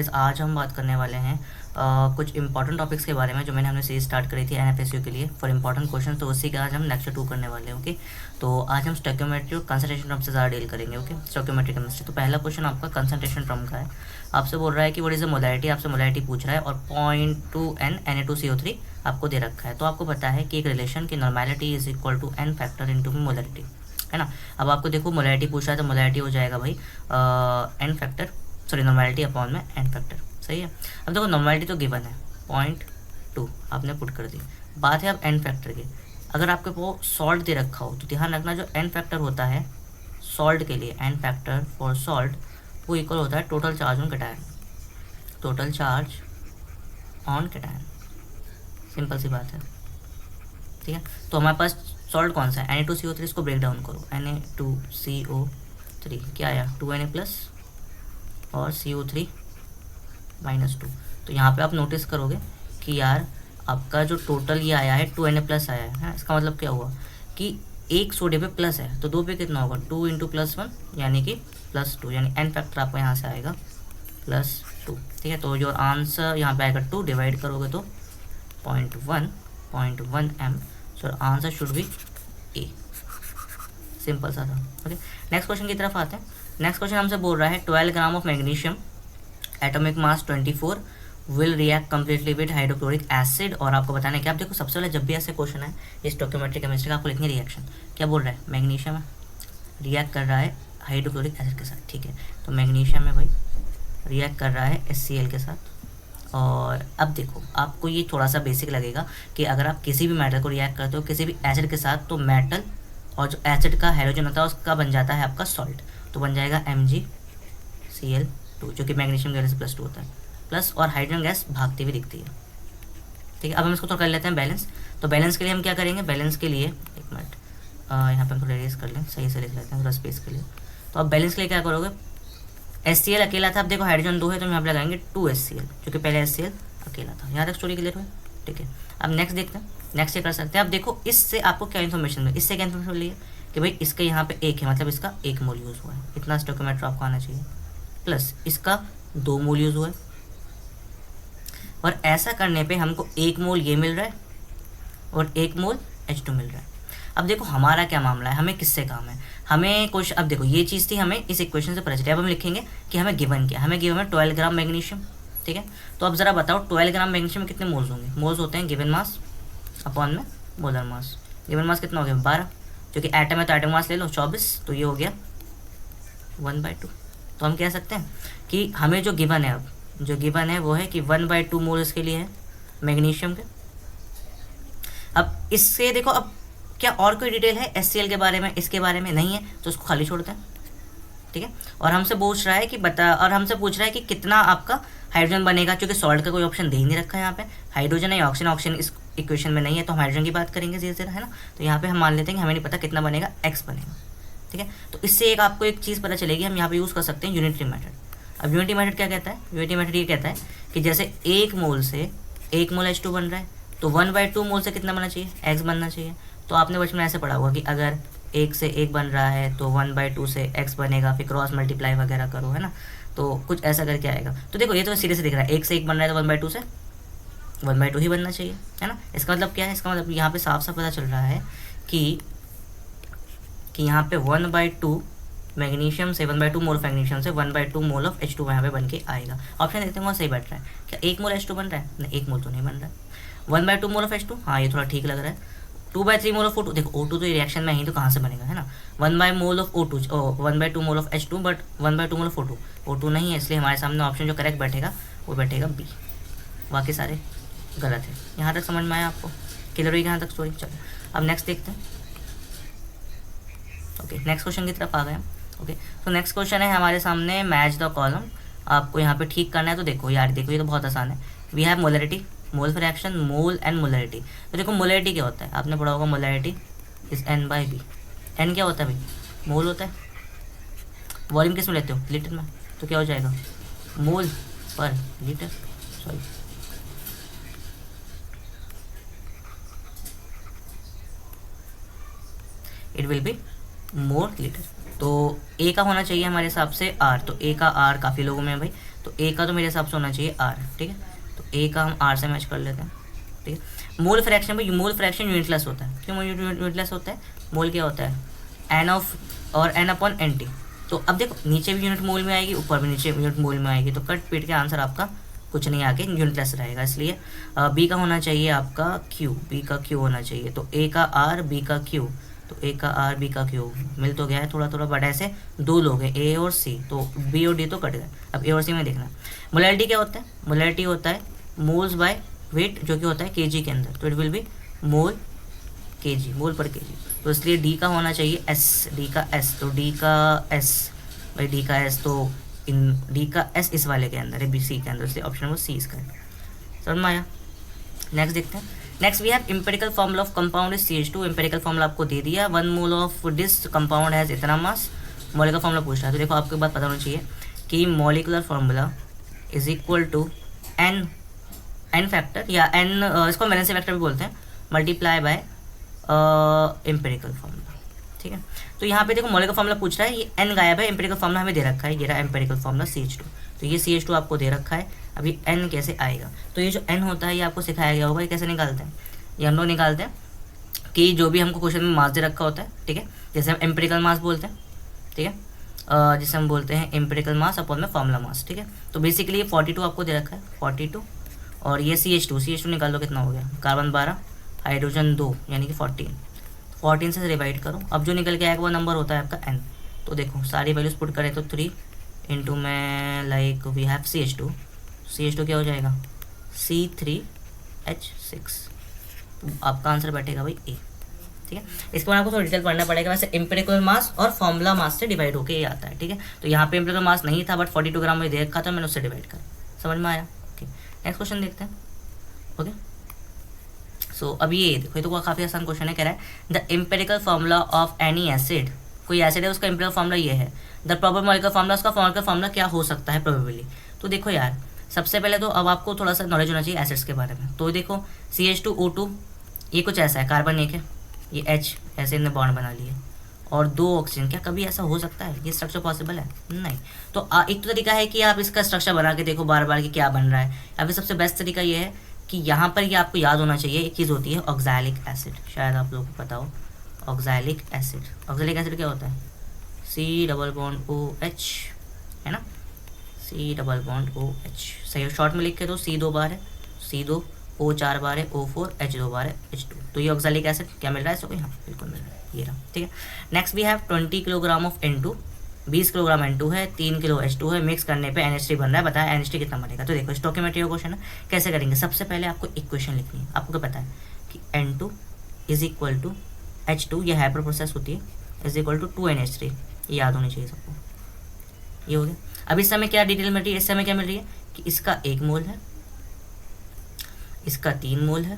Guys आज हम बात करने वाले हैं कुछ इंपॉर्टेंट टॉपिक्स के बारे में जो हमने सीरीज स्टार्ट करी थी एनएफएसयू के लिए फॉर इंपॉर्टेंट क्वेश्चन। तो उसी का आज हम लेक्चर 2 करने वाले हैं। ओके, तो आज हम स्टोइकियोमेट्री और कंसंट्रेशन टर्म से ज़्यादा डील करेंगे। Okay, stoichiometry chemistry. तो पहला क्वेश्चन आपका कंसंट्रेशन टर्म का है। आपसे बोल रहा है कि व्हाट इज द मोलैरिटी, आपसे मोलैरिटी पूछ रहा है और 0.2n Na2CO3 आपको दे रखा है। तो आपको पता है कि एक रिलेशन की normality is equal to n factor into molarity, है ना। अब आपको देखो मोलैरिटी पूछ रहा है तो मोलैरिटी हो जाएगा भाई n factor, sorry normality upon में n फैक्टर, सही है। अब देखो नॉर्मेलिटी तो गिवन है 0.2 आपने पुट कर दी, बात है अब n फैक्टर की। अगर आपके वो सॉल्ट दे रखा हो तो ध्यान रखना जो n फैक्टर होता है सॉल्ट के लिए, n फैक्टर फॉर सॉल्ट वो इक्वल होता है total charge on cation, total charge on cation, simple सी बात है, ठीक है। तो हमारे पास सॉल्ट कौन सा है Na2CO3, इसको ब्रेक डाउन करो। Na2CO3 क्या आया 2Na प्लस और CO3 -2। तो यहाँ पे आप नोटिस करोगे कि यार आपका जो टोटल ये आया है 2Na प्लस आया है। इसका मतलब क्या हुआ कि एक सोडियम पे प्लस है तो दो पे कितना होगा 2 × +1 यानी कि +2, यानी n फैक्टर आपको यहाँ से आएगा +2, ठीक है। तो जो आंसर यहाँ पे आएगा 2 डिवाइड करोगे तो 0.1 m, so answer should be A, simple सा था। ओके, नेक्स्ट क्वेश्चन की तरफ आते हैं। नेक्स्ट क्वेश्चन हमसे बोल रहा है 12 gram of magnesium atomic mass 24 will react completely with hydrochloric acid. और आपको बताना है कि आप देखो सबसे पहले जब भी ऐसे क्वेश्चन है इस स्टोइकियोमेट्री केमिस्ट्री का आपको लिखनी है रिएक्शन। क्या बोल रहा है मैग्नीशियम है रिएक्ट कर रहा है हाइड्रोक्लोरिक एसिड के साथ, ठीक है। तो मैग्नीशियम में भाई रिएक्ट कर रहा है HCl के साथ। और अब देखो आपको ये थोड़ा सा बेसिक लगेगा कि अगर आप किसी भी मेटल को रिएक्ट करते हो किसी भी एसिड के साथ तो मेटल और जो एसिड का हाइड्रोजन होता है उसका बन जाता है आपका सॉल्ट, तो बन जाएगा MgCl2 जो कि मैग्नीशियम गैस +2 होता है, प्लस और हाइड्रोजन गैस भागती हुई दिखती है, ठीक है। अब हम इसको थोड़ा कर लेते हैं बैलेंस। तो बैलेंस के लिए हम क्या करेंगे, बैलेंस के लिए एक मिनट यहाँ पर हम थोड़ा रेस कर लें, सही से लिख लेते हैं थोड़ा स्पेस के लिए। तो अब बैलेंस के लिए क्या करोगे, HCl अकेला था, अब देखो हाइड्रोजन 2 है तो हम यहाँ पे लगाएंगे 2HCl क्योंकि पहले HCl अकेला था। यहाँ तक स्टोरी क्लियर हुई, ठीक है। अब नेक्स्ट देखते हैं, नेक्स्ट ये कर सकते हैं। अब देखो इससे आपको क्या इन्फॉर्मेशन मिली, इससे क्या इन्फॉर्मेशन मिली है कि भाई इसके यहाँ पे 1 है मतलब इसका 1 मोल यूज़ हुआ है, इतना स्टोइकियोमेट्री आपको आना चाहिए, प्लस इसका 2 मोल यूज़ हुआ है। और ऐसा करने पे हमको 1 मोल ये मिल रहा है और 1 मोल H2 मिल रहा है। अब देखो हमारा क्या मामला है, हमें किससे काम है, हमें कुछ, अब देखो ये चीज़ थी हमें इस इक्वेशन से पता चली। अब हम लिखेंगे कि हमें गिवन क्या, हमें गिवन है 12 ग्राम मैग्नीशियम, ठीक है। तो अब ज़रा बताओ 12 ग्राम मैग्नीशियम में कितने मोल्स होंगे, मोल्स होते हैं गिवन मास अपॉन में मोलर मास। गिवन मास कितना हो गया 12, क्योंकि एटम है तो एटम मास ले लो 24, तो ये हो गया 1/2। तो हम कह सकते हैं कि हमें जो गिवन है, अब जो गिवन है वो है कि 1/2 मोल इसके लिए है मैग्नीशियम के। अब इससे देखो अब क्या और कोई डिटेल है HCl के बारे में, इसके बारे में नहीं है तो उसको खाली छोड़ते हैं, ठीक है। और हमसे पूछ रहा है कि बता, और हमसे पूछ रहा है कि कितना आपका हाइड्रोजन बनेगा, क्योंकि सॉल्ट का कोई ऑप्शन दे ही नहीं रखा है यहाँ पे, हाइड्रोजन या ऑक्सीजन, ऑक्सीजन इस इक्वेशन में नहीं है तो हम हाइड्रोजन की बात करेंगे धीरे धीरे, है ना। तो यहाँ पे हम मान लेते हैं कि हमें नहीं पता कितना बनेगा, X बनेगा, ठीक है। तो इससे एक आपको एक चीज़ पता चलेगी, हम यहाँ पे यूज़ कर सकते हैं यूनिटरी मेथड। अब यूनिटरी मेथड क्या कहता है, यूनिटरी मेथड ये कहता है कि जैसे 1 मोल से 1 मोल H2 बन रहा है तो 1/2 मोल से कितना बनना चाहिए, X बनना चाहिए। तो आपने बचपन में ऐसे पढ़ा होगा कि अगर 1 से 1 बन रहा है तो 1/2 से X बनेगा, फिर क्रॉस मल्टीप्लाई वगैरह करो, है ना। तो कुछ ऐसा करके आएगा। तो देखो ये तो सीधे से दिख रहा है 1 से 1 बन रहा है तो 1/2 से 1/2 ही बनना चाहिए, है ना। इसका मतलब क्या है, इसका मतलब यहाँ पे साफ साफ पता चल रहा है कि यहाँ पे 1/2 मैग्नीशियम से 1/2 मोल ऑफ मैग्नीशियम से 1/2 मोल ऑफ H2 यहाँ पे बन के आएगा। ऑप्शन देखते हैं वहाँ सही बैठ रहा है, क्या 1 मोल H2 बन रहा है, नहीं 1 मोल तो नहीं बन रहा है। 1/2 मोल ऑफ H2, हाँ ये थोड़ा ठीक लग रहा है। 2/3 मोल ऑफ O2, देखो O2 तो रिएक्शन में ही तो कहाँ से बनेगा, है ना। 1/2 mole of H2 but 1/2 mole of O2 नहीं है, इसलिए हमारे सामने ऑप्शन जो करेक्ट बैठेगा वो बैठेगा B, बाकी सारे गलत है। यहाँ तक समझ में आया आपको, क्लियर हुई यहाँ तक स्टोरी। चलो अब नेक्स्ट देखते हैं। ओके, नेक्स्ट क्वेश्चन की तरफ आ गए हम। ओके, तो नेक्स्ट क्वेश्चन है हमारे सामने मैच द कॉलम। आपको यहाँ पे ठीक करना है। तो देखो यार, देखो ये तो बहुत आसान है। We have molarity, mole fraction, mole and molarity. तो देखो मोलरिटी क्या होता है, आपने पढ़ा होगा मोलरिटी इज N/V। N क्या होता है भाई, मोल होता है। वॉल्यूम किस में लेते हो, लीटर में, तो क्या हो जाएगा मोल पर litre, sorry it will be mole litre. तो ए का होना चाहिए हमारे हिसाब से R, तो ए का R काफ़ी लोगों में है भाई, तो ए का तो मेरे हिसाब से होना चाहिए आर, ठीक है। तो ए का हम आर से मैच कर लेते हैं, ठीक है। मोल फ्रैक्शन में मोल फ्रैक्शन यूनिटलेस होता है। क्यों यूनिटलेस होता है? मोल क्या होता है? एन ऑफ और एन अपॉन एन टी। तो अब देखो नीचे भी यूनिट मोल में आएगी, ऊपर भी नीचे यूनिट मोल में आएगी, तो कट पीट के आंसर आपका कुछ नहीं आके यूनिटलेस रहेगा। इसलिए बी का होना चाहिए आपका क्यू, बी का क्यू होना चाहिए। तो ए का आर, बी का क्यू, तो ए का आर, बी का क्यू मिल तो गया है थोड़ा थोड़ा, बट ऐसे दो लोग हैं ए और सी, तो बी और डी तो कट गए। अब ए और सी में देखना मोलैरिटी क्या होता है? मोलैरिटी होता है मोल्स बाय वेट, जो कि होता है केजी के अंदर, तो it will be mole KG, mole पर केजी। तो इसलिए डी का होना चाहिए एस, डी का एस, तो डी का एस भाई, डी का एस तो इन डी का एस इस वाले के अंदर है, बी सी के अंदर, इसलिए ऑप्शन नंबर सी इसका है। समझ में आया? नेक्स्ट देखते हैं। Next we have empirical formula of compound is CH2। Empirical formula आपको दे दिया, 1 mole of this compound has इतना मास। मॉलिकुलर फॉर्मूला पूछ रहा है, तो देखो आपको बात पता होनी चाहिए कि molecular formula is equal to n factor या एन, इसको वैलेंसी फैक्टर भी बोलते हैं, मल्टीप्लाई बाय एम्पिरिकल फॉर्मूला, ठीक है। तो यहाँ पे देखो मॉलिकुलर फॉर्मूला पूछ रहा है, ये एन गायब है, एम्पिरिकल फॉर्मूला हमें दे रखा है, ये रहा एम्पिरिकल फॉर्मूला CH2। तो ये CH2 आपको दे रखा है, अभी एन कैसे आएगा? तो ये जो एन होता है ये आपको सिखाया गया होगा, ये कैसे निकालते हैं? ये हम लोग निकालते हैं कि जो भी हमको क्वेश्चन में मास दे रखा होता है, ठीक है, जैसे हम एम्पिरिकल मास बोलते हैं, ठीक है, जिसे हम बोलते हैं एम्पिरिकल मास अपॉन में फॉर्मूला मास, ठीक है। तो बेसिकली ये 42 आपको दे रखा है, 42, और ये CH2 निकाल लो कितना हो गया, कार्बन 12, हाइड्रोजन 2, यानी कि 14 से डिवाइड करो। अब जो निकल के आएगा वो नंबर होता है आपका एन। तो देखो सारी वैल्यूज पुट करें तो 3 इंटू में लाइक वी हैव CH2 क्या हो जाएगा C3H6। तो आपका आंसर बैठेगा भाई ए, ठीक है। इसके बाद आपको थोड़ा डिटेल पढ़ना पड़ेगा। वैसे एम्पिरिकल मास और फॉर्मूला मास से डिवाइड होके ये आता है, ठीक है। तो यहाँ पे एम्पिरिकल मास नहीं था, बट 42 ग्राम मुझे दे रखा था, मैंने उससे डिवाइड करा। समझ में आया? ओके, नेक्स्ट क्वेश्चन देखते हैं। ओके, सो अब ये देखो, ये तो काफ़ी आसान क्वेश्चन है। कह रहा है the empirical formula of any acid, कोई एसिड है उसका एम्पिरिकल फार्मूला ये है, द प्रोबेबल मॉलिक्यूलर फार्मूला, उसका मॉलिक्यूलर फार्मूला क्या हो सकता है प्रोबेबली। तो देखो यार, सबसे पहले तो अब आपको थोड़ा सा नॉलेज होना चाहिए एसिड्स के बारे में। तो देखो CH2O2 ये कुछ ऐसा है, कार्बन एक है, ये H ऐसे इन्हें बॉन्ड बना लिए, और 2 ऑक्सीजन। क्या कभी ऐसा हो सकता है? ये स्ट्रक्चर पॉसिबल है? नहीं। तो एक तो तरीका है कि आप इसका स्ट्रक्चर बना के देखो बार बार कि क्या बन रहा है, या फिर सबसे बेस्ट तरीका ये है कि यहाँ पर ये आपको याद होना चाहिए, एक चीज़ होती है ऑक्सैलिक एसिड, शायद आप लोगों को पता हो। ऑक्सैलिक एसिड, ऑक्सैलिक एसिड क्या होता है? C+OH, है ना, C+OH। सही शॉर्ट में लिख के दो, C 2 बार है, C2, O 4 बार है, O4, H 2 बार है, H2। तो ये ऑक्सैलिक एसिड क्या मिल रहा है इसको? हाँ बिल्कुल मिल रहा है, ये रहा, ठीक है। Next we have 20 kilogram of N2, 20 kilogram N2 है, 3 किलो H2 है, मिक्स करने पे NH3 बन रहा है। बताया NH3 कितना बनेगा? तो देखो स्टोइकियोमेट्री का क्वेश्चन है, कैसे करेंगे? सबसे पहले आपको इक्वेशन लिखनी है। आपको क्या पता है कि N2 is equal to H2, ये हाइपर प्रोसेस होती है, इज इक्वल टू 2NH3, ये याद होनी चाहिए सबको। ये हो गया। अब इस समय क्या डिटेल मिल रही है? इस समय क्या मिल रही है कि इसका 1 मोल है, इसका 3 मोल है,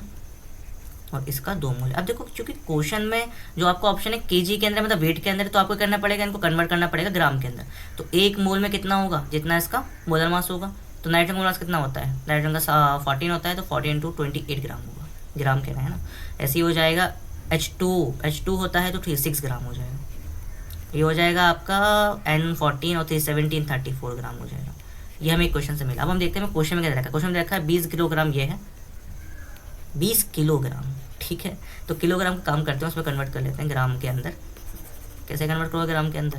और इसका 2 मोल है। अब देखो क्योंकि क्वेश्चन में जो आपको ऑप्शन है केजी के अंदर, मतलब वेट के अंदर, तो आपको करना पड़ेगा, इनको कन्वर्ट करना पड़ेगा ग्राम के अंदर। तो 1 मोल में कितना होगा? जितना इसका मोलर मास होगा। तो नाइट्रोजन मोलर मास कितना होता है? नाइट्रोजन का 14 होता है, तो 40 × 28 ग्राम होगा, ग्राम कहना है ना। ऐसे ही हो जाएगा H2 होता है तो 6 ग्राम हो जाएगा। ये हो जाएगा आपका N14 और 317 34 ग्राम हो जाएगा। ये हमें क्वेश्चन से मिला। अब हम देखते हैं क्वेश्चन में क्या रखा है। क्वेश्चन में रखा है 20 किलोग्राम, ये है 20 किलोग्राम, ठीक है। तो किलोग्राम का काम करते हैं, उसमें कन्वर्ट कर लेते हैं ग्राम के अंदर। कैसे कन्वर्ट करोगे ग्राम के अंदर?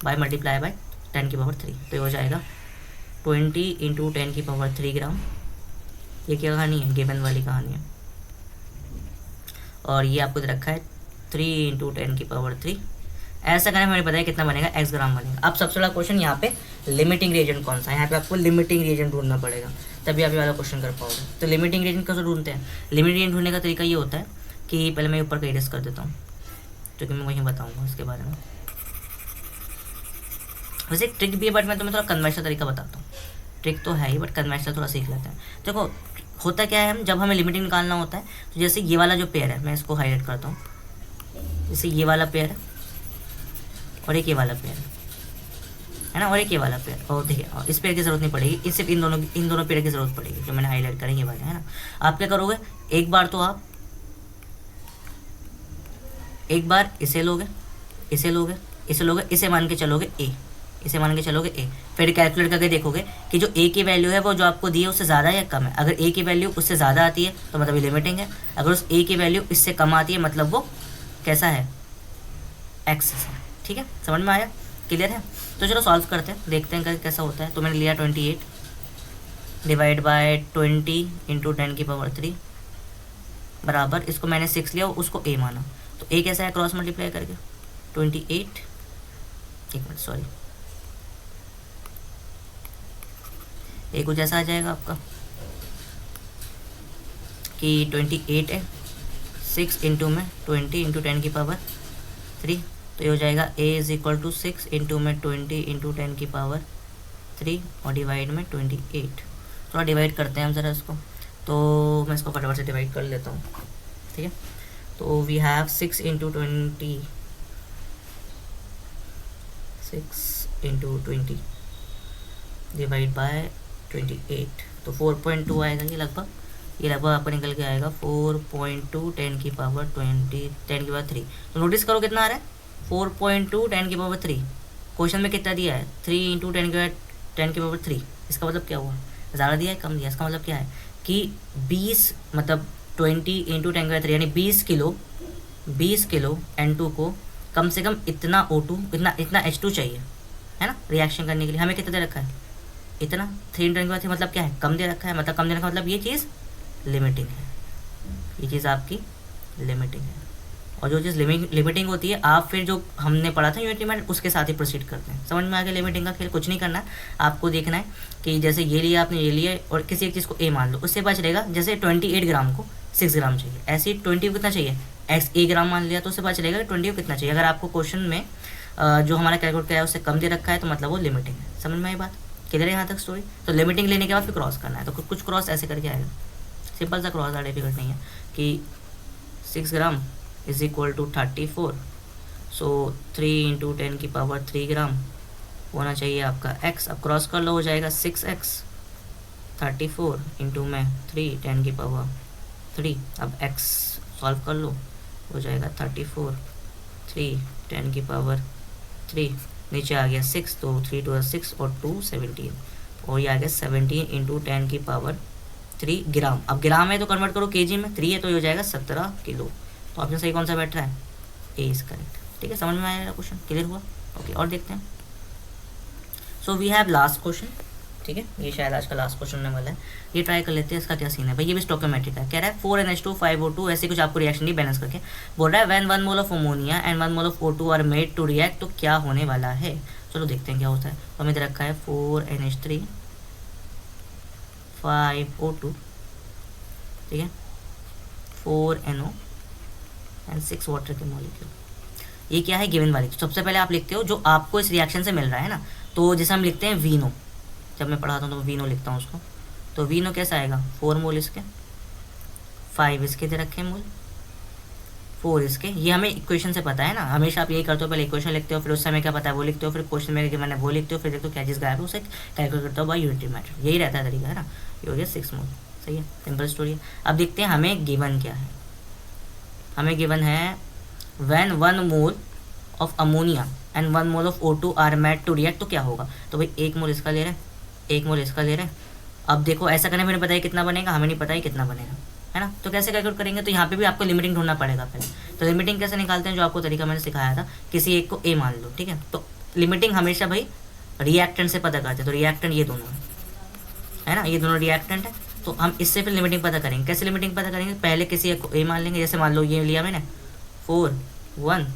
By multiply by 10⁻3। तो ये हो जाएगा 20 × 10⁻3 ग्राम। ये क्या कहानी है? गिवन वाली कहानी है। और ये आपको दे रखा है 3 × 10⁻3। ऐसा करने में हमें पता है कितना बनेगा, x ग्राम बनेगा। अब सबसे बड़ा क्वेश्चन यहाँ पे लिमिटिंग रिएजेंट कौन सा है? यहाँ पे आपको लिमिटिंग रिएजेंट ढूंढना पड़ेगा, तभी आप ये वाला क्वेश्चन कर पाओगे। तो लिमिटिंग रिएजेंट कैसे ढूंढते हैं? लिमिटिंग रिएजेंट ढूंढने का तरीका ये होता है कि पहले मैं ऊपर का एड्रेस कर देता हूँ, क्योंकि मैं वहीं बताऊँगा इसके बारे में। वैसे एक ट्रिक भी है, बट मैं तुम्हें थोड़ा कन्वेंशनल तरीका बताता हूँ। ट्रिक तो है ही, बट कन्वेंशनल थोड़ा सीख लेते हैं। देखो होता क्या है, हम जब हमें लिमिटिंग निकालना होता है, तो जैसे ये वाला जो पेयर है, मैं इसको हाईलाइट करता हूँ, जैसे ये वाला पेयर है और एक ये वाला पेयर है ना, और एक ये वाला पेयर, और देखिए इस पेयर की ज़रूरत नहीं पड़ेगी, इस सिर्फ इन दोनों पेयर की ज़रूरत पड़ेगी, जो मैंने हाईलाइट करेंगे वाले, है ना। आप क्या करोगे? एक बार तो आप एक बार इसे लोगे, इसे मान के चलोगे ए, इसे मान के चलोगे ए, फिर कैलकुलेट करके देखोगे कि जो ए की वैल्यू है वो जो आपको दी है उससे ज़्यादा है या कम है। अगर ए की वैल्यू उससे ज़्यादा आती है तो मतलब ये लिमिटिंग है, अगर उस ए की वैल्यू इससे कम आती है मतलब वो कैसा है, एक्सेस है। ठीक है, समझ में आया, क्लियर है। तो चलो सॉल्व करते हैं, देखते हैं कैसा होता है। तो मैंने लिया 28 डिवाइड बाय 20 इंटू 10⁻³ बराबर, इसको मैंने 6 लिया उसको ए माना, तो ए कैसा है क्रॉस मल्टीप्लाई करके 28, एक मिनट सॉरी, ए कुछ ऐसा आ जाएगा आपका कि 28 है, 6 इंटू में 20 इंटू 10⁻³ तो ये हो जाएगा a is equal to 6 into में 20 इंटू 10⁻³ और डिवाइड में 28। थोड़ा डिवाइड करते हैं हम ज़रा इसको, तो मैं इसको फटाफट से डिवाइड कर लेता हूँ। ठीक है, तो we have 6 into 20 divide by 28, तो 4.2 आएगा ये लगभग आपको निकल के आएगा 4.2 10⁻³ तो नोटिस करो कितना आ रहा है 4.2 10⁻³। क्वेश्चन में कितना दिया है 3 इंटू 10⁻³। इसका मतलब क्या हुआ, ज़्यादा दिया है कम दिया, इसका मतलब क्या है कि 20 मतलब 20 इंटू 10⁻³ यानी 20 किलो N2 को कम से कम इतना O2 इतना H2 चाहिए, है ना, रिएक्शन करने के लिए। हमें कितना दे रखा है, इतना 3 इंटू 10⁻³ मतलब क्या है, कम दे रखा है, मतलब कम देने का मतलब ये चीज़ लिमिटिंग है, ये चीज़ आपकी लिमिटिंग है। और जो चीज़ लिमिटिंग होती है आप फिर जो हमने पढ़ा था यूनिट लिमिट उसके साथ ही प्रोसीड करते हैं। समझ में आ गया, लिमिटिंग का खेल कुछ नहीं करना है, आपको देखना है कि जैसे ये लिया आपने, ये लिया और किसी एक चीज़ को ए मान लो, उससे बच रहेगा। जैसे 28 ग्राम को 6 ग्राम चाहिए, ऐसे ही 20 को कितना चाहिए ए ग्राम मान लिया तो उससे बच रहेगा 20 को कितना चाहिए। अगर आपको क्वेश्चन में जो हमारा कैलकुलेट किया है उससे कम दे रखा है तो मतलब वो लिमिटिंग है। समझ में आई बात, क्लियर है यहाँ तक स्टोरी। तो लिमिटिंग लेने के बाद फिर क्रॉस करना है, तो कुछ क्रॉस ऐसे करके आएगा, सिंपल सा क्रॉस, डिफिकल्ट नहीं है कि 6 gram is equal to 34, so 3 into 10⁻³ gram होना चाहिए आपका x। अब क्रॉस कर लो, हो जाएगा 6x 34 इंटू में 3 10⁻³। अब x सॉल्व कर लो, हो जाएगा 34 3 10⁻³ नीचे आ गया 6, तो 3 2 6 और 2 17 और ये आ गया 17 इंटू 10⁻³ ग्राम। अब ग्राम है तो कन्वर्ट करो केजी में, 3 है तो ये हो जाएगा 17 किलो। तो ऑप्शन सही कौन सा बैठ रहा है, ए इज करेक्ट। ठीक है, समझ में आया क्वेश्चन, क्लियर हुआ। ओके, और देखते हैं। So we have last question. ठीक है, ये शायद आज का लास्ट क्वेश्चन होने वाला है, ये ट्राई कर लेते हैं। इसका क्या सीन है भाई, ये भी स्टोइकोमेट्रिक है। कह रहा है 4NH2 5O2 ऐसे कुछ आपको रिएक्शन दी बैलेंस करके, बोल रहा है when 1 mole of ammonia and 1 mole of O2 are made to react, तो क्या होने वाला है। चलो देखते हैं क्या होता है। तो हमें रखा है 4NH3 5O2, ठीक है, 4NO एंड 6 वाटर के मॉलिक्यूल। ये क्या है, गिवन वाली। तो सबसे पहले आप लिखते हो जो आपको इस रिएक्शन से मिल रहा है ना, तो जैसे हम लिखते हैं वीनो, जब मैं पढ़ाता हूँ तो वीनो लिखता हूँ उसको, तो वीनो कैसा आएगा 4 मोल इसके, 5 इसके दे रखे मोल, 4 इसके। ये हमें इक्वेशन से पता है ना, हमेशा आप यही करते हो, पहले इक्वेशन लिखते हो, फिर उस समय क्या पता है वो लिखते हो, फिर क्वेश्चन में मैंने वो लिखते हो, फिर देखते हो क्या चीज़ गायब है उसे कैलकुलेट करते हो बाय यूनिटी मैटर। यही रहता है तरीका, है ना। ये हो गया 6 मोल, सही है, सिंपल स्टोरी है। अब देखते हैं हमें गिवन क्या है। हमें गिवन है when 1 mole of ammonia and 1 mole of O2 are made to react, तो क्या होगा। तो भाई 1 मोल इसका ले रहे हैं, 1 मोल इसका ले रहे हैं। अब देखो ऐसा करने में पता है कितना बनेगा, हमें नहीं पता है कितना बनेगा, है ना। तो कैसे कैलकुलेट करेंगे, तो यहाँ पे भी आपको लिमिटिंग ढूंढना पड़ेगा पहले। तो लिमिटिंग कैसे निकालते हैं, जो आपको तरीका मैंने सिखाया था, किसी एक को ए मान लो, ठीक है। तो लिमिटिंग हमेशा भाई रिएक्टेंट से पता करते हैं। तो रिएक्टेंट ये दोनों है ना, ये दोनों रिएक्टेंट है, तो हम इससे फिर लिमिटिंग पता करेंगे। कैसे लिमिटिंग पता करेंगे, पहले किसी एक को ए मान लेंगे। जैसे मान लो ये लिया मैंने 4 1,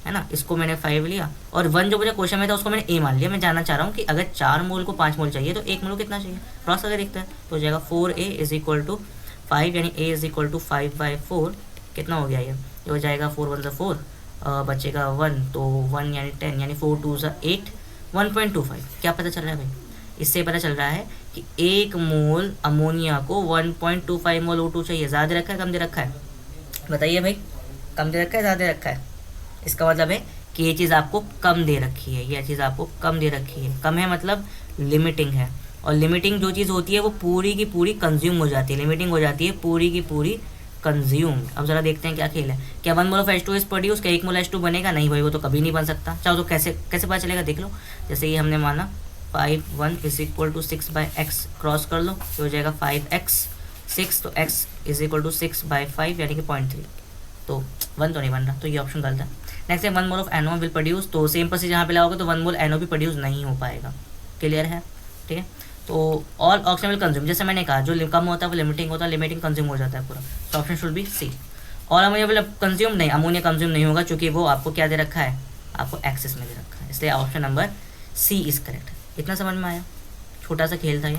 है ना, इसको मैंने 5 लिया, और 1 जो मुझे क्वेश्चन में था उसको मैंने ए मान लिया। मैं जानना चाह रहा हूँ कि अगर 4 मोल को 5 मोल चाहिए तो 1 मोल को कितना चाहिए, क्रॉस करके देखते हैं। तो हो जाएगा 4A इज इक्वल टू 5, यानी A इज इक्वल टू 5/4, कितना हो गया ये हो जाएगा 4 1 4, बचेगा 1, तो 1 यानी 10, यानी 4 2 8, 1.25। क्या पता चल रहा है भाई, इससे पता चल रहा है कि 1 मोल अमोनिया को 1.25 मोल O2 चाहिए। ज़्यादा रखा है कम दे रखा है, बताइए भाई, कम दे रखा है ज़्यादा रखा है। इसका मतलब है कि ये चीज़ आपको कम दे रखी है, ये चीज़ आपको कम दे रखी है। कम है मतलब लिमिटिंग है, और लिमिटिंग जो चीज़ होती है वो पूरी की पूरी कंज्यूम हो जाती है। लिमिटिंग हो जाती है पूरी की पूरी कंज्यूम्ड। अब जरा देखते हैं क्या खेल है। क्या 1 mole of H2 is produce, क्या 1 मोल H2 बनेगा? नहीं भाई, वो तो कभी नहीं बन सकता। चलो तो कैसे कैसे पता चलेगा देख लो। जैसे ये हमने माना 5 1 is equal to 6/x, cross कर लो तो हो जाएगा 5x 6, तो x इज इक्वल टू 6/5 यानी कि 0.3, तो 1 तो नहीं बन रहा, तो ये ऑप्शन गलत है। नेक्स्ट है 1 mole of NO will produce, तो सेम प्रोसेस यहाँ पे लगाओगे तो 1 मोल NO भी प्रोड्यूस नहीं हो पाएगा। क्लियर है? ठीक है। तो ऑल ऑक्सीजन विल कंज्यूम, जैसे मैंने कहा जो कम होता है वो लिमिटिंग होता है, लिमिटिंग कंज्यूम हो जाता है पूरा, तो option should be C. All ammonia will consume, नहीं, अमोनिया कंज्यूम नहीं होगा क्योंकि वो आपको क्या दे रखा है, आपको एक्सेस में दे रखा है, इसलिए option number C is correct. इतना समझ में आया? छोटा सा खेल था ये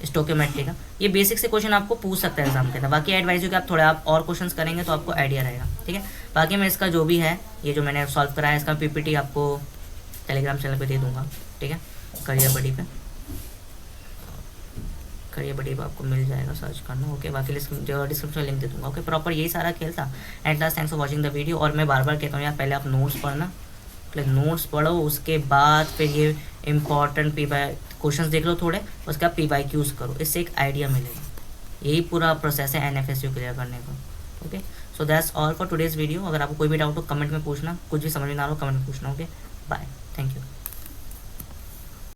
स्टोकियोमेट्री का। ये बेसिक से क्वेश्चन आपको पूछ सकता है एग्जाम के अंदर। बाकी एडवाइस हो कि आप थोड़ा आप और क्वेश्चन करेंगे तो आपको आइडिया रहेगा। ठीक है। बाकी मैं इसका जो भी है ये जो मैंने सॉल्व कराया इसका PPT आपको टेलीग्राम चैनल पे दे दूंगा। ठीक है। करियर बडी पे आपको मिल जाएगा, सर्च करना। ओके। बाकी जो डिस्क्रिप्शन में लिंक दे दूंगा। ओके। प्रॉपर यही सारा खेल था। And last thanks for watching the video. और मैं बार बार कहता हूँ यार, पहले आप नोट्स पढ़ना, पहले नोट्स पढ़ो, उसके बाद फिर ये इंपॉर्टेंट क्वेश्चंस देख लो थोड़े, उसके बाद PYQs करो, इससे एक आइडिया मिलेगा। यही पूरा प्रोसेस है NFSU क्लियर करने का। Okay. So that's all for today's video. अगर आपको कोई भी डाउट हो कमेंट में पूछना, कुछ भी समझ में ना हो कमेंट में पूछना। ओके। Bye, thank you.